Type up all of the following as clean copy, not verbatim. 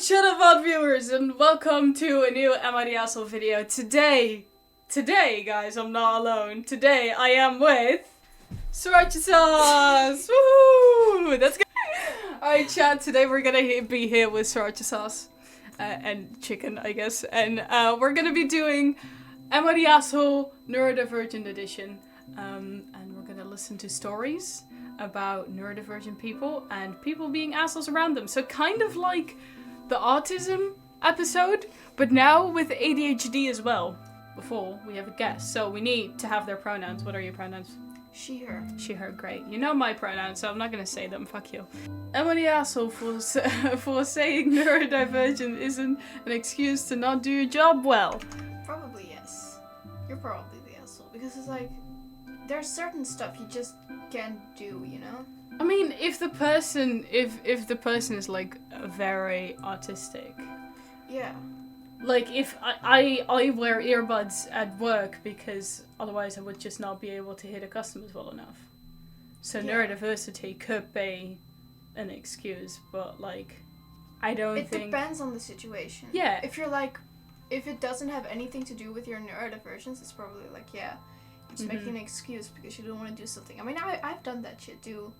Shut viewers, and welcome to a new AITA video. Today, guys, I'm not alone. Today, I am with sriracha sauce. Woo! That's good. Alright, chat. Today, we're gonna be here with sriracha sauce and chicken, I guess, and we're gonna be doing AITA Neurodivergent Edition, and we're gonna listen to stories about neurodivergent people and people being assholes around them. So kind of like the autism episode, but now with ADHD as well. Before we have a guest, so we need to have their pronouns. What are your pronouns? She, her. She, her, great. You know my pronouns, so I'm not gonna say them. Fuck you. Am I the asshole for saying neurodivergent isn't an excuse to not do your job well? Probably yes. You're probably the asshole because it's like there's certain stuff you just can't do, you know? I mean, if the person is like very autistic. Yeah. Like if I wear earbuds at work because otherwise I would just not be able to hear the customers well enough. So yeah. Neurodiversity could be an excuse, but like I don't think it depends on the situation. Yeah. If you're like, if it doesn't have anything to do with your neurodivergence, it's probably like, yeah, you're just making an excuse because you don't want to do something. I mean, I've done that shit too.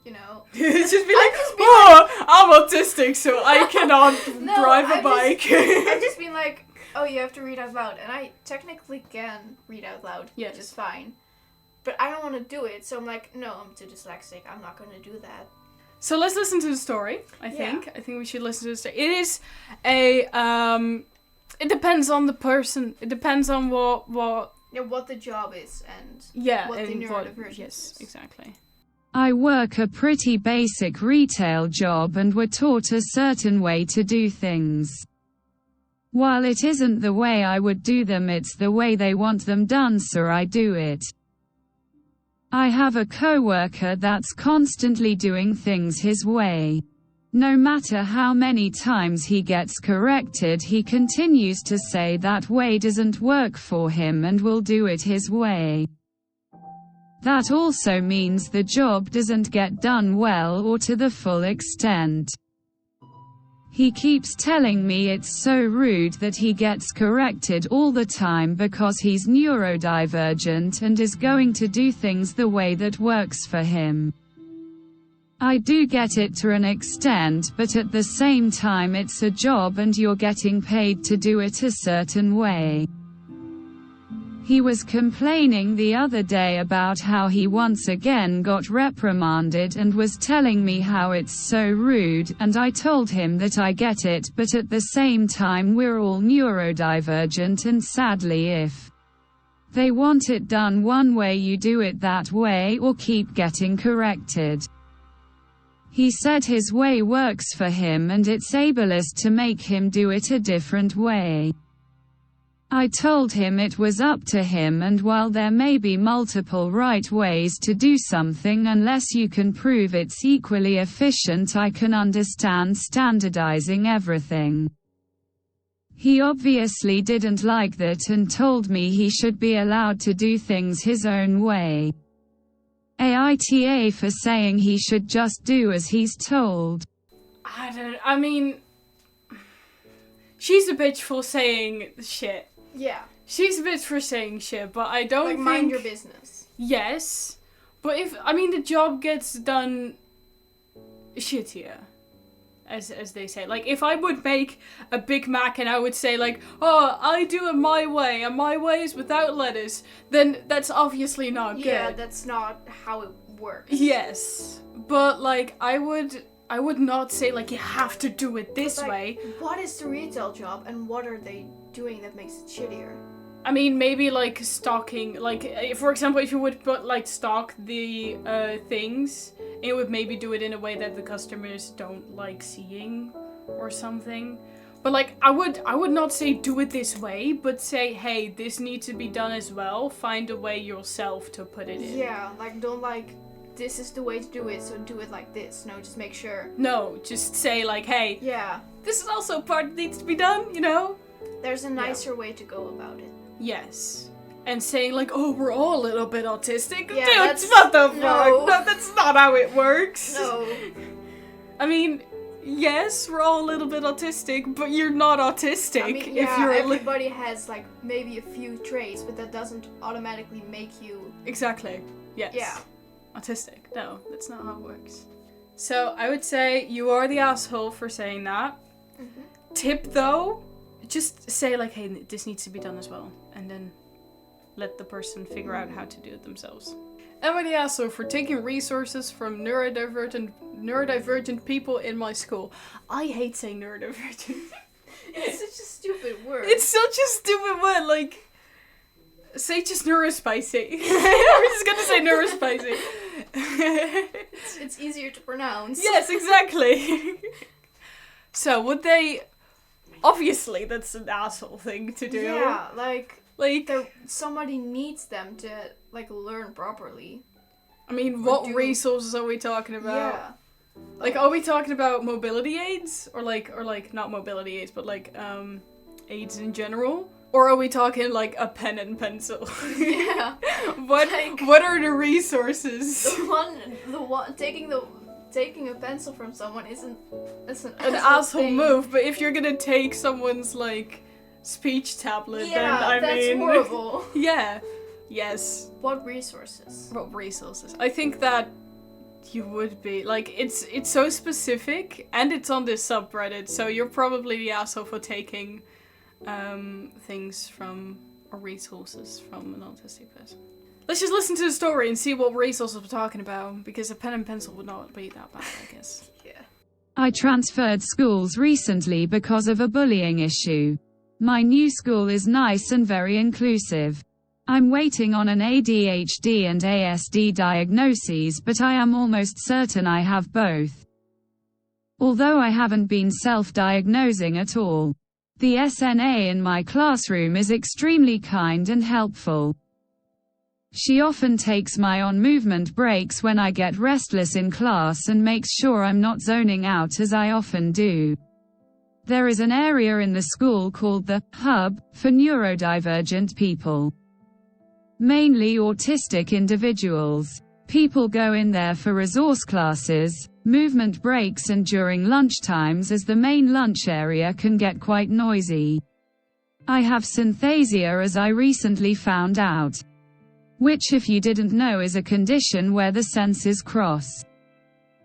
You know, it's just be like, oh, I'm autistic, so I cannot drive a bike. I've just been like, oh, you have to read out loud, and I technically can read out loud, yes. Which is fine. But I don't want to do it, so I'm like, no, I'm too dyslexic. I'm not going to do that. So let's listen to the story. I think we should listen to the story. It is a it depends on the person. It depends on what the job is and what the neurodivergence is. Exactly. I work a pretty basic retail job and were taught a certain way to do things. While it isn't the way I would do them, it's the way they want them done, so I do it. I have a coworker that's constantly doing things his way. No matter how many times he gets corrected, he continues to say that way doesn't work for him and will do it his way. That also means the job doesn't get done well or to the full extent. He keeps telling me it's so rude that he gets corrected all the time because he's neurodivergent and is going to do things the way that works for him. I do get it to an extent, but at the same time it's a job and you're getting paid to do it a certain way. He was complaining the other day about how he once again got reprimanded and was telling me how it's so rude, and I told him that I get it, but at the same time we're all neurodivergent and sadly if they want it done one way you do it that way or keep getting corrected. He said his way works for him and it's ableist to make him do it a different way. I told him it was up to him, and while there may be multiple right ways to do something, unless you can prove it's equally efficient, I can understand standardizing everything. He obviously didn't like that and told me he should be allowed to do things his own way. AITA for saying he should just do as he's told. I mean, she's a bitch for saying shit. Yeah. She's a bitch for saying shit, but I don't think... mind your business. Yes. But the job gets done shittier, as they say. Like, if I would make a Big Mac and I would say, like, oh, I do it my way, and my way is without lettuce, then that's obviously not good. Yeah, that's not how it works. Yes. But, like, I would not say, like, you have to do it this way. What is the retail job and what are they doing that makes it shittier? I mean, maybe, like, stocking, like, for example, if you would put, like, stock the things, it would maybe do it in a way that the customers don't like seeing or something. But, like, I would not say do it this way, but say, hey, this needs to be done as well. Find a way yourself to put it in. Yeah, like, don't, like, this is the way to do it, so do it like this. No, just make sure. No, just say, like, hey, yeah, this is also a part that needs to be done, you know? There's a nicer way to go about it. Yes. And saying, like, oh, we're all a little bit autistic. Yeah, dude, what the fuck? No. No, that's not how it works. No. I mean, yes, we're all a little bit autistic, but you're not autistic. I mean, if yeah, you're everybody has like maybe a few traits, but that doesn't automatically make you. Exactly. Yes. Yeah. Autistic. No, that's not how it works. So I would say you are the asshole for saying that. Mm-hmm. Tip though, just say like, hey, this needs to be done as well, and then let the person figure out how to do it themselves. Am I the asshole for taking resources from neurodivergent people in my school? I hate saying neurodivergent. It's such a stupid word. It's such a stupid word. Like, say just neurospicy. I'm just gonna say neurospicy. It's easier to pronounce. Yes, exactly. So would they? Obviously, that's an asshole thing to do. Yeah, like Like, somebody needs them to like learn properly. I mean, Or what do- resources are we talking about? Yeah. Like, are we talking about mobility aids, or like not mobility aids, but like aids in general, or are we talking like a pen and pencil? Yeah. What are the resources? The one taking a pencil from someone isn't An asshole thing. move, but if you're gonna take someone's like speech tablet, then I that's mean, horrible. yeah, yes. What resources? What resources? I think that you would be like, it's so specific, and it's on this subreddit, so you're probably the asshole for taking things from, or resources from, an autistic person. Let's just listen to the story and see what resources we're talking about, because a pen and pencil would not be that bad, I guess. Yeah. I transferred schools recently because of a bullying issue. My new school is nice and very inclusive. I'm waiting on an ADHD and ASD diagnoses, but I am almost certain I have both. Although I haven't been self-diagnosing at all. The SNA in my classroom is extremely kind and helpful. She often takes my on-movement breaks when I get restless in class and makes sure I'm not zoning out as I often do. There is an area in the school called the Hub for neurodivergent people. Mainly autistic individuals. People go in there for resource classes, movement breaks and during lunch times, as the main lunch area can get quite noisy. I have synesthesia, as I recently found out. Which, if you didn't know, is a condition where the senses cross.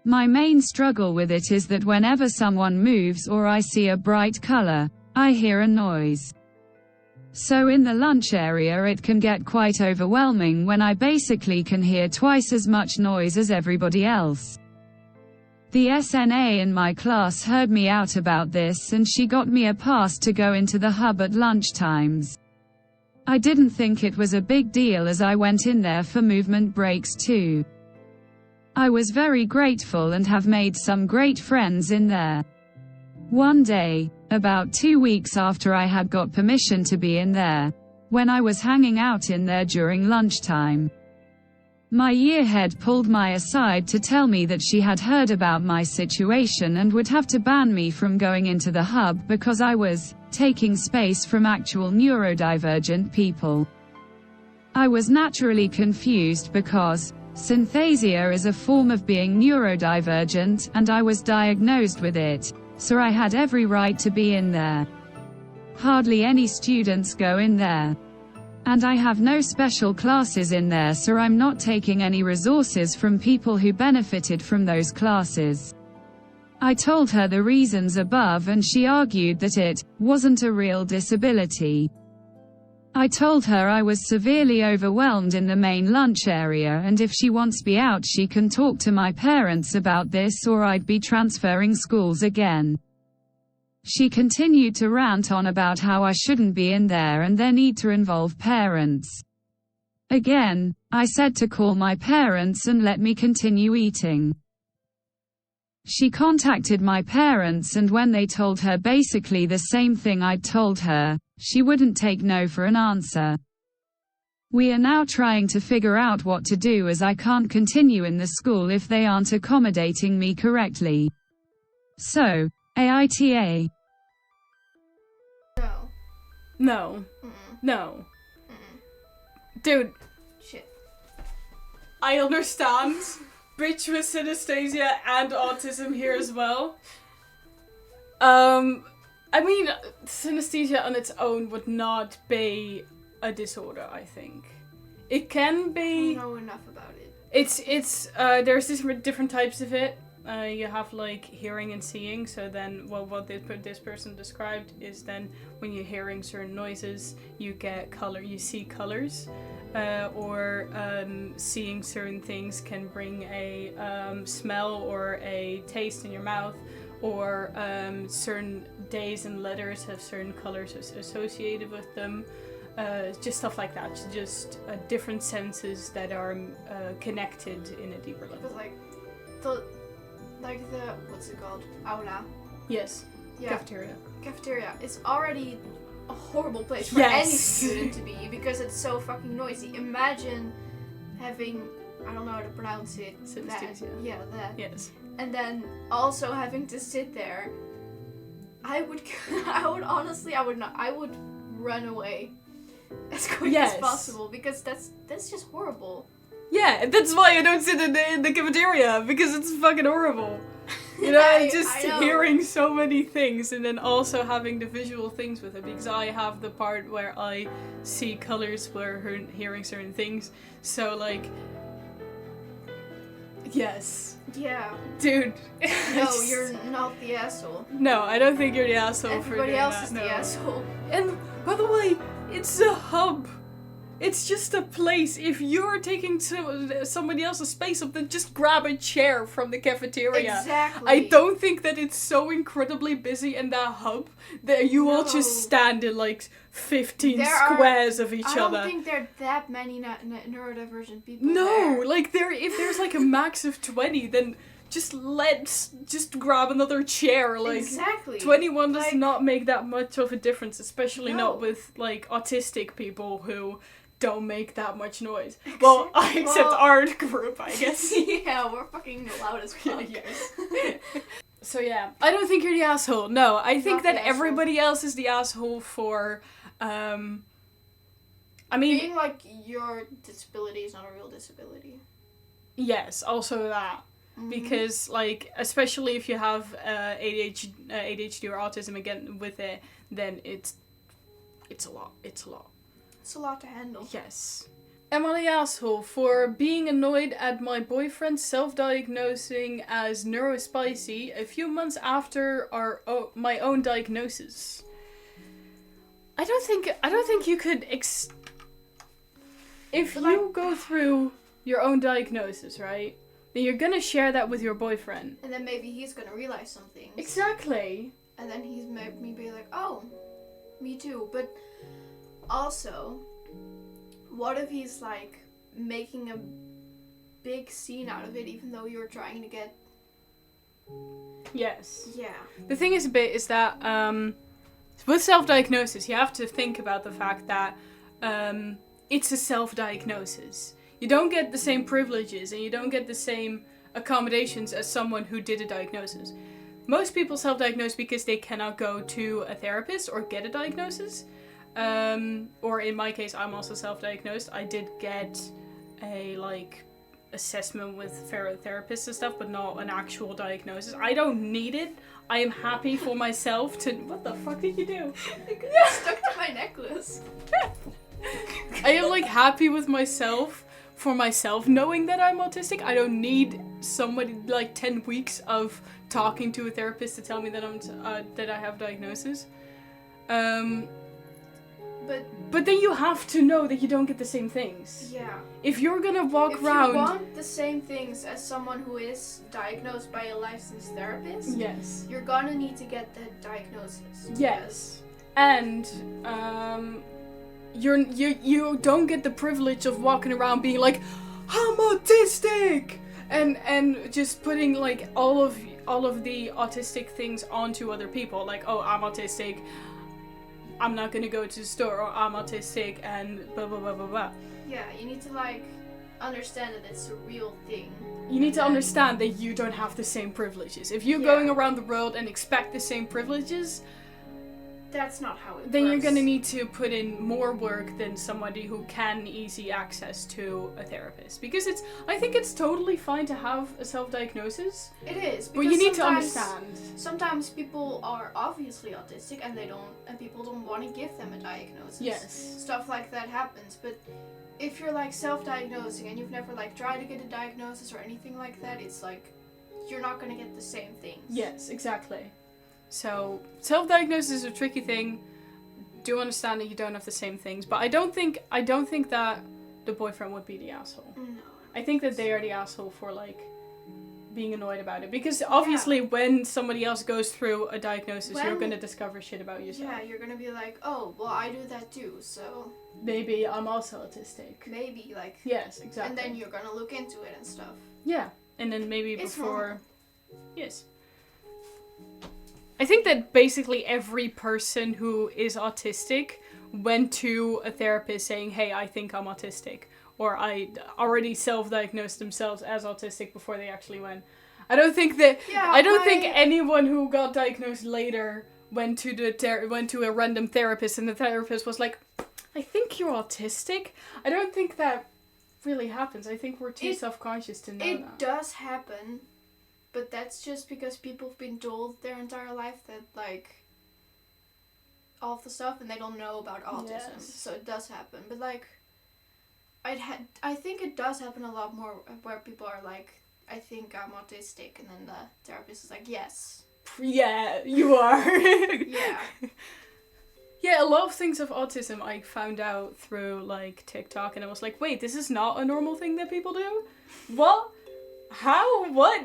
My main struggle with it is that whenever someone moves or I see a bright color, I hear a noise. So in the lunch area it can get quite overwhelming when I basically can hear twice as much noise as everybody else. The SNA in my class heard me out about this and she got me a pass to go into the hub at lunch times. I didn't think it was a big deal as I went in there for movement breaks too. I was very grateful and have made some great friends in there. One day, about 2 weeks after I had got permission to be in there, when I was hanging out in there during lunchtime, my year head pulled me aside to tell me that she had heard about my situation and would have to ban me from going into the hub because I was taking space from actual neurodivergent people. I was naturally confused because synesthesia is a form of being neurodivergent and I was diagnosed with it, so I had every right to be in there. Hardly any students go in there. And I have no special classes in there, so I'm not taking any resources from people who benefited from those classes. I told her the reasons above and she argued that it wasn't a real disability. I told her I was severely overwhelmed in the main lunch area and if she wants me out she can talk to my parents about this or I'd be transferring schools again. She continued to rant on about how I shouldn't be in there and there need to involve parents. Again, I said to call my parents and let me continue eating. She contacted my parents and when they told her basically the same thing I'd told her, she wouldn't take no for an answer. We are now trying to figure out what to do as I can't continue in the school if they aren't accommodating me correctly. So, AITA. No. No. Mm-mm. No. Mm-mm. Dude, Shit. I understand. Bitch with synesthesia and autism here as well. I mean, synesthesia on its own would not be a disorder, I think. It can be... I don't know enough about it. There's different types of it. You have like hearing and seeing, so then what this person described is then when you're hearing certain noises, you get color, you see colors, or seeing certain things can bring a smell or a taste in your mouth, or certain days and letters have certain colors associated with them. Just stuff like that, just different senses that are connected in a deeper level. Because what's it called? Aula. Yes. Yeah. Cafeteria. Cafeteria. It's already a horrible place for any student to be because it's so fucking noisy. Imagine having, I don't know how to pronounce it. Synesthesia. Yeah, that. Yes. And then also having to sit there. I would run away as quick as possible because that's just horrible. Yeah, that's why I don't sit in the cafeteria, because it's fucking horrible. You know, I know. Hearing so many things and then also having the visual things with it, because I have the part where I see colors where hearing certain things. So like, yes. Yeah. Dude. No, you're not the asshole. No, I don't think you're the asshole for doing that. Everybody else is the asshole. And by the way, it's a hub. It's just a place. If you're taking somebody else's space up, then just grab a chair from the cafeteria. Exactly. I don't think that it's so incredibly busy in that hub that you all just stand in like 15 squares of each other. I don't think there are that many neurodivergent people No, there. like if there's like a max of 20, then just grab another chair. Like exactly. 21 does not make that much of a difference, especially not with like autistic people who don't make that much noise. Well, except our group, I guess. Yeah, we're fucking loud as fuck. Yes. So yeah, I don't think you're the asshole. No, I think that everybody else is the asshole for, I mean... Being like, your disability is not a real disability. Yes, also that. Mm-hmm. Because, like, especially if you have ADHD or autism again with it, then it's a lot. It's a lot. It's a lot to handle. Yes. Am I the asshole for being annoyed at my boyfriend self-diagnosing as neurospicy a few months after my own diagnosis? I don't think you could if you go through your own diagnosis, right? Then you're gonna share that with your boyfriend. And then maybe he's gonna realize some things. Exactly. And then he's maybe like, oh, me too. But also, what if he's like making a big scene out of it even though you're trying to get... Yes. Yeah. The thing is that with self-diagnosis, you have to think about the fact that it's a self-diagnosis. You don't get the same privileges and you don't get the same accommodations as someone who did a diagnosis. Most people self-diagnose because they cannot go to a therapist or get a diagnosis. Or in my case, I'm also self-diagnosed. I did get a assessment with therapists and stuff, but not an actual diagnosis. I don't need it. I am happy for myself to... What the fuck did you do? It got stuck to my necklace. I am happy with myself, for myself, knowing that I'm autistic. I don't need somebody 10 weeks of talking to a therapist to tell me that that I have diagnosis. But then you have to know that you don't get the same things. Yeah. If you're gonna walk around... If you want the same things as someone who is diagnosed by a licensed therapist, yes, you're gonna need to get that diagnosis. Yes. And you don't get the privilege of walking around being like, I'm autistic, and just putting all of the autistic things onto other people. Like, oh, I'm autistic, I'm not gonna go to the store, or I'm autistic, and blah blah blah blah blah. Yeah, you need to understand that it's a real thing. You need to understand that you don't have the same privileges. If you're going around the world and expect the same privileges, that's not how it then works. you're gonna need to put in more work than somebody who can easy access to a therapist. Because I think it's totally fine to have a self-diagnosis. It is, but you need to understand. Sometimes people are obviously autistic and people don't want to give them a diagnosis. Yes. Stuff like that happens, but if you're like self-diagnosing and you've never like tried to get a diagnosis or anything like that, it's like you're not gonna get the same things. Yes, exactly. So self-diagnosis is a tricky thing. Do understand that you don't have the same things, but I don't think that the boyfriend would be the asshole. No. I think that they are the asshole for like being annoyed about it, because obviously when somebody else goes through a diagnosis, you're gonna discover shit about yourself. Yeah, you're gonna be like, oh, well, I do that too, so maybe I'm also autistic. maybe like. Yes, exactly. And then you're gonna look into it and stuff. Yeah, and then maybe It's before. normal. Yes. I think that basically every person who is autistic went to a therapist saying, hey, I think I'm autistic. Or I already self-diagnosed themselves as autistic before they actually went. I don't think anyone who got diagnosed later went to a random therapist and the therapist was like, I think you're autistic. I don't think that really happens. I think we're too self-conscious to know that. It does happen. But that's just because people have been told their entire life that, like, all the stuff, and they don't know about autism. Yes. So it does happen. But, like, I think it does happen a lot more where people are like, I think I'm autistic, and then the therapist is like, yes. Yeah, you are. Yeah. Yeah, a lot of things of autism I found out through, like, TikTok, and I was like, wait, this is not a normal thing that people do? What? How? What?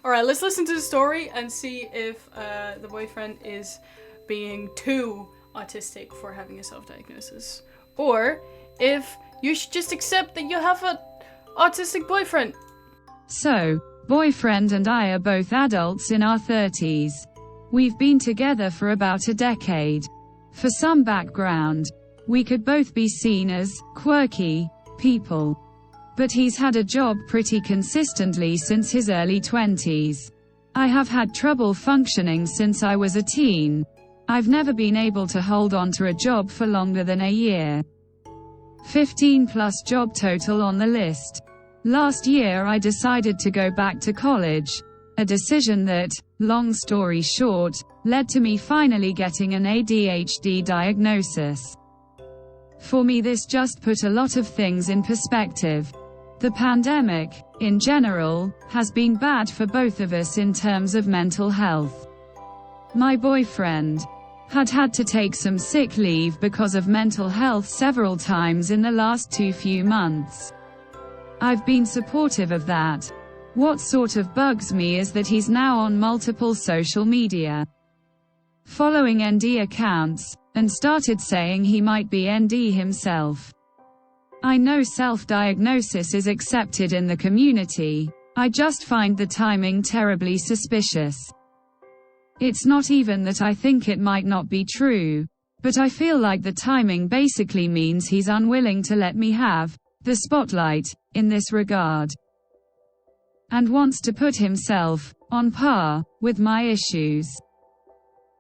Alright, let's listen to the story and see if the boyfriend is being too autistic for having a self-diagnosis. Or if you should just accept that you have an autistic boyfriend. So, boyfriend and I are both adults in our 30s. We've been together for about a decade. For some background, we could both be seen as quirky people. But he's had a job pretty consistently since his early 20s. I have had trouble functioning since I was a teen. I've never been able to hold on to a job for longer than a year. 15 plus job total on the list. Last year I decided to go back to college. A decision that, long story short, led to me finally getting an ADHD diagnosis. For me, this just put a lot of things in perspective. The pandemic, in general, has been bad for both of us in terms of mental health. My boyfriend had to take some sick leave because of mental health several times in the last few months. I've been supportive of that. What sort of bugs me is that he's now on multiple social media, following ND accounts, and started saying he might be ND himself. I know self-diagnosis is accepted in the community. I just find the timing terribly suspicious. It's not even that I think it might not be true, but I feel like the timing basically means he's unwilling to let me have the spotlight in this regard, and wants to put himself on par with my issues.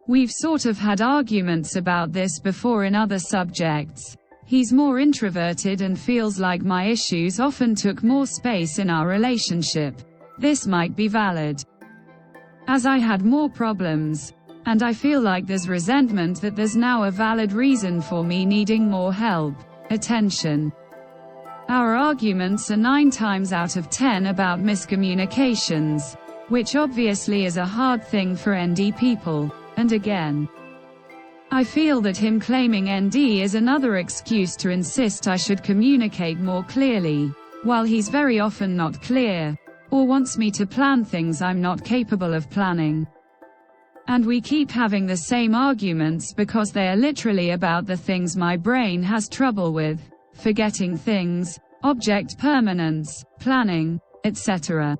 We've sort of had arguments about this before in other subjects. He's more introverted and feels like my issues often took more space in our relationship. This might be valid, as I had more problems, and I feel like there's resentment that there's now a valid reason for me needing more help, attention. Our arguments are 9 times out of 10 about miscommunications, which obviously is a hard thing for ND people, and again, I feel that him claiming ND is another excuse to insist I should communicate more clearly, while he's very often not clear, or wants me to plan things I'm not capable of planning. And we keep having the same arguments because they are literally about the things my brain has trouble with: forgetting things, object permanence, planning, etc.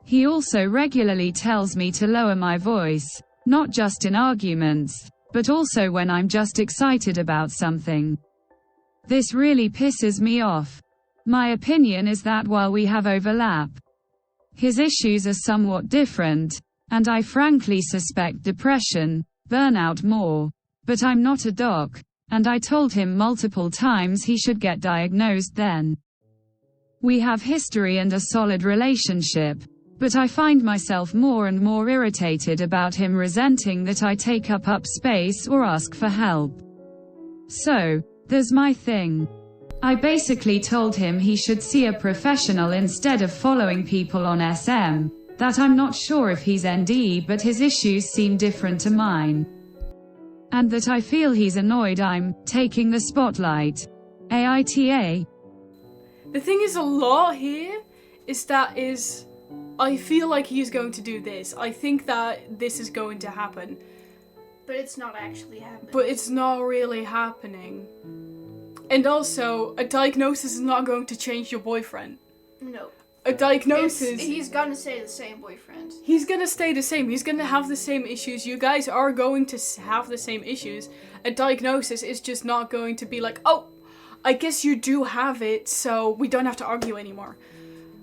He also regularly tells me to lower my voice, not just in arguments, but also when I'm just excited about something. This really pisses me off. My opinion is that while we have overlap, his issues are somewhat different, and I frankly suspect depression, burn out more. But I'm not a doc, and I told him multiple times he should get diagnosed then. We have history and a solid relationship, but I find myself more and more irritated about him resenting that I take up space or ask for help. So, there's my thing. I basically told him he should see a professional instead of following people on SM, that I'm not sure if he's ND but his issues seem different to mine. And that I feel he's annoyed I'm taking the spotlight. AITA. The thing is, a lot here I feel like he's going to do this. I think that this is going to happen. But it's not actually happening. But it's not really happening. And also, a diagnosis is not going to change your boyfriend. No. A diagnosis... He's gonna stay the same boyfriend. He's gonna stay the same. He's gonna have the same issues. You guys are going to have the same issues. A diagnosis is just not going to be like, oh, I guess you do have it, so we don't have to argue anymore.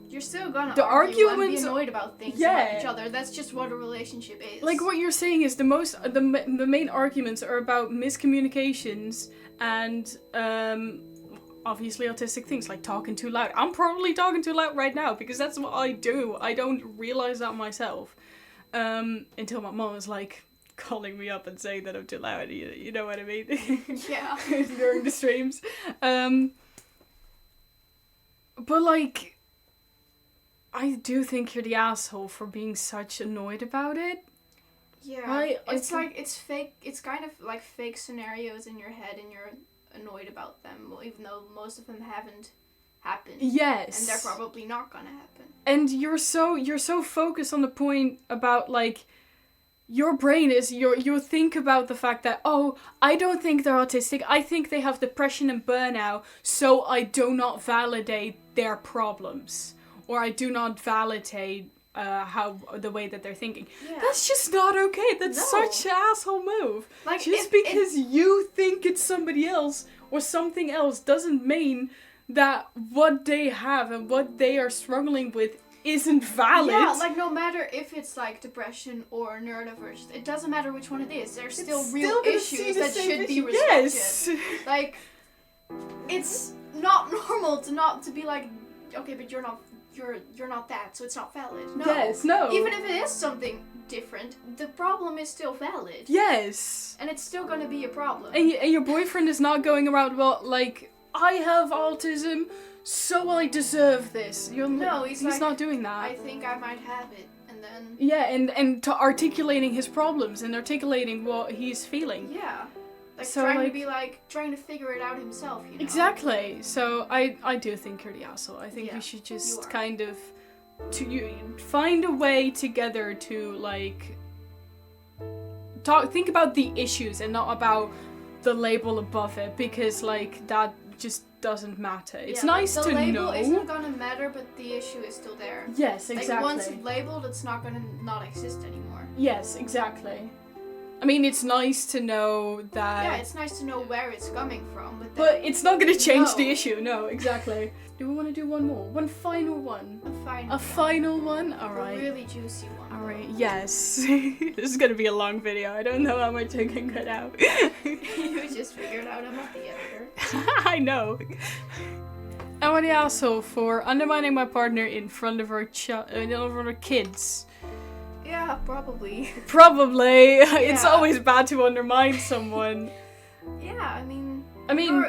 You're still gonna argue and be arguments- annoyed about things Yeah. about each other. That's just what a relationship is. Like, what you're saying is the main arguments are about miscommunications and, obviously autistic things, like talking too loud. I'm probably talking too loud right now, because that's what I do. I don't realize that myself. Until my mom was, like, calling me up and saying that I'm too loud. You know what I mean? Yeah. During the streams. But, like, I do think you're the asshole for being such annoyed about it. Yeah. Right? It's like, it's fake. It's kind of like fake scenarios in your head, and you're annoyed about them, even though most of them haven't happened. Yes. And they're probably not gonna happen. And you're so focused on the point about, like, your brain is, you think about the fact that, oh, I don't think they're autistic, I think they have depression and burnout, so I do not validate their problems. Or I do not validate the way that they're thinking. Yeah. That's just not okay. That's No. such an asshole move. Like, Just because you think it's somebody else or something else doesn't mean that what they have and what they are struggling with isn't valid. Yeah, like, no matter if it's like depression or neurodiverse, it doesn't matter which one it is. There's still real gonna see issues the that same should be issue. respected. Yes. Like, it's not normal to be like, okay, but you're not that, so it's not valid. No. Yes, no. Even if it is something different, the problem is still valid. Yes. And it's still gonna be a problem. And your boyfriend is not going around, well, like, I have autism, so I deserve this. No, he's like, not doing that. I think I might have it, and then... Yeah, and to articulating his problems and articulating what he's feeling. Yeah. Like, So, trying to figure it out himself, you know? Exactly. So I do think you're the asshole. I think Yeah, you should you just are. kind of find a way together to, like, think about the issues and not about the label above it, because, like, that just doesn't matter. It's Yeah, like, nice to the label know. isn't gonna matter, but the issue is still there. Yes, Like, exactly. once it's labeled, it's not gonna not exist anymore. Yes, exactly. I mean, it's nice to know that... Yeah, it's nice to know where it's coming from, but But it's not gonna change No. the issue, no, exactly. Do we want to do one more? One final one? a final one? a Alright. really juicy one. Alright, yes. This is gonna be a long video. I don't know how much I can cut out. You just figured out I'm not the editor. I know. Am I the asshole for undermining my partner in front of our kids? Yeah, probably. Probably. It's Yeah. always bad to undermine someone. Yeah, I mean,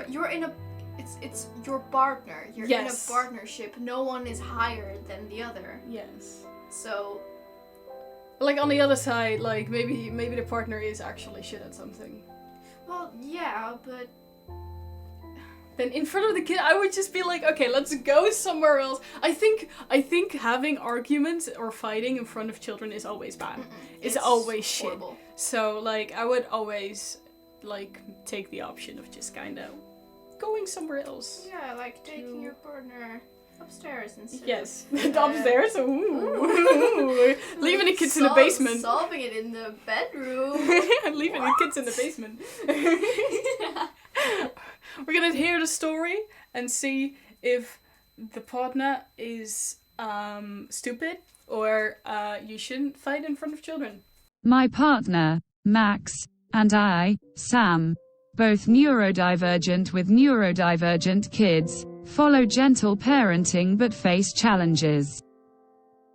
you're in a, it's your partner. You're Yes. in a partnership. No one is higher than the other. Yes. So, Like, on the other side, like, maybe the partner is actually shit at something. well, yeah, but Then in front of the kid, I would just be like, okay, let's go somewhere else. I think having arguments or fighting in front of children is always bad. It's always shit. horrible. So, like, I would always, like, take the option of just kind of going somewhere else. Yeah, like taking your partner upstairs and stuff. Yes, upstairs. Ooh. Leaving the kids in the basement. Solving it in the bedroom. Leaving the kids in the basement. We're gonna hear the story and see if the partner is stupid or you shouldn't fight in front of children. My partner, Max, and I, Sam, both neurodivergent with neurodivergent kids, follow gentle parenting but face challenges.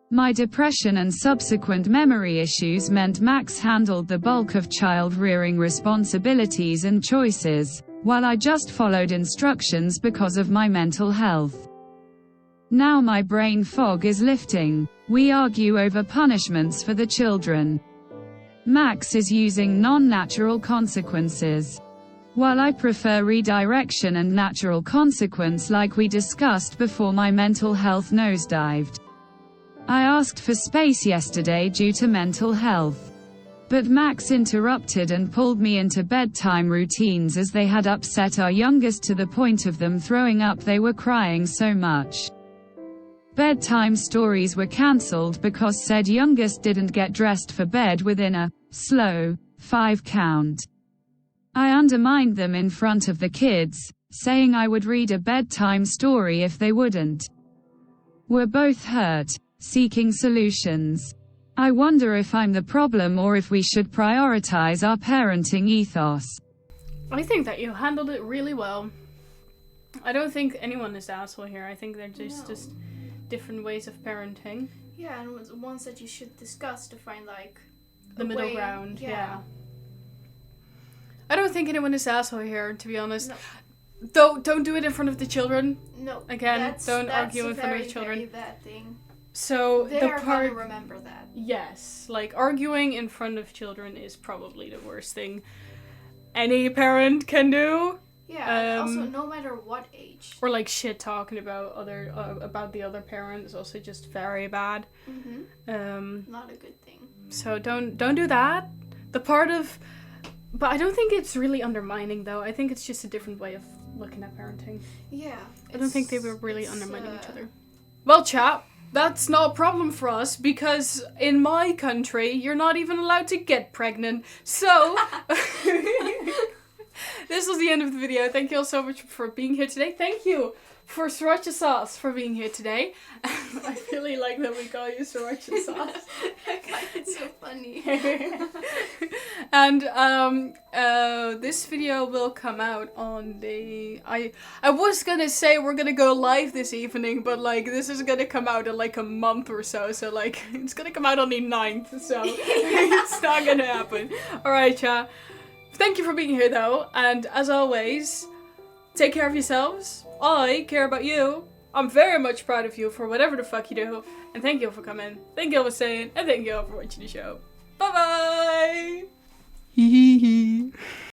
My depression and subsequent memory issues meant Max handled the bulk of child-rearing responsibilities and choices, while I just followed instructions because of my mental health. Now my brain fog is lifting. We argue over punishments for the children. Max is using non-natural consequences, while I prefer redirection and natural consequence like we discussed before my mental health nosedived. I asked for space yesterday due to mental health. But Max interrupted and pulled me into bedtime routines as they had upset our youngest to the point of them throwing up. They were crying so much. Bedtime stories were cancelled because said youngest didn't get dressed for bed within a slow 5 count. I undermined them in front of the kids, saying I would read a bedtime story if they wouldn't. We're both hurt, seeking solutions. I wonder if I'm the problem or if we should prioritize our parenting ethos. I think that you handled it really well. I don't think anyone is the asshole here. I think they're just different ways of parenting. Yeah, and ones that you should discuss to find like the middle way. ground. Yeah. I don't think anyone is the asshole here, to be honest. No. Don't do it in front of the children. No. Again, don't argue in front of the children. That's a very bad thing. So They are gonna remember that. Yes, like arguing in front of children is probably the worst thing any parent can do. Yeah. Also, no matter what age. Or like shit talking about about the other parent is also just very bad. Not a good thing. So don't do that. But I don't think it's really undermining though. I think it's just a different way of looking at parenting. Yeah. I don't think they were really undermining each other. Well, chat. That's not a problem for us because in my country, you're not even allowed to get pregnant. So, this was the end of the video. Thank you all so much for being here today. Thank you for Sriracha Sauce for being here today. I really like that we call you Sriracha Sauce. It's so funny. And this video will come out on the... I was gonna say we're gonna go live this evening, but like this is gonna come out in like a month or so. So like it's gonna come out on the 9th, so it's not gonna happen. Alright, chat. Thank you for being here though, and as always, take care of yourselves. I care about you. I'm very much proud of you for whatever the fuck you do. And thank you all for coming. Thank you all for staying. And thank you all for watching the show. Bye bye! Hee hee hee.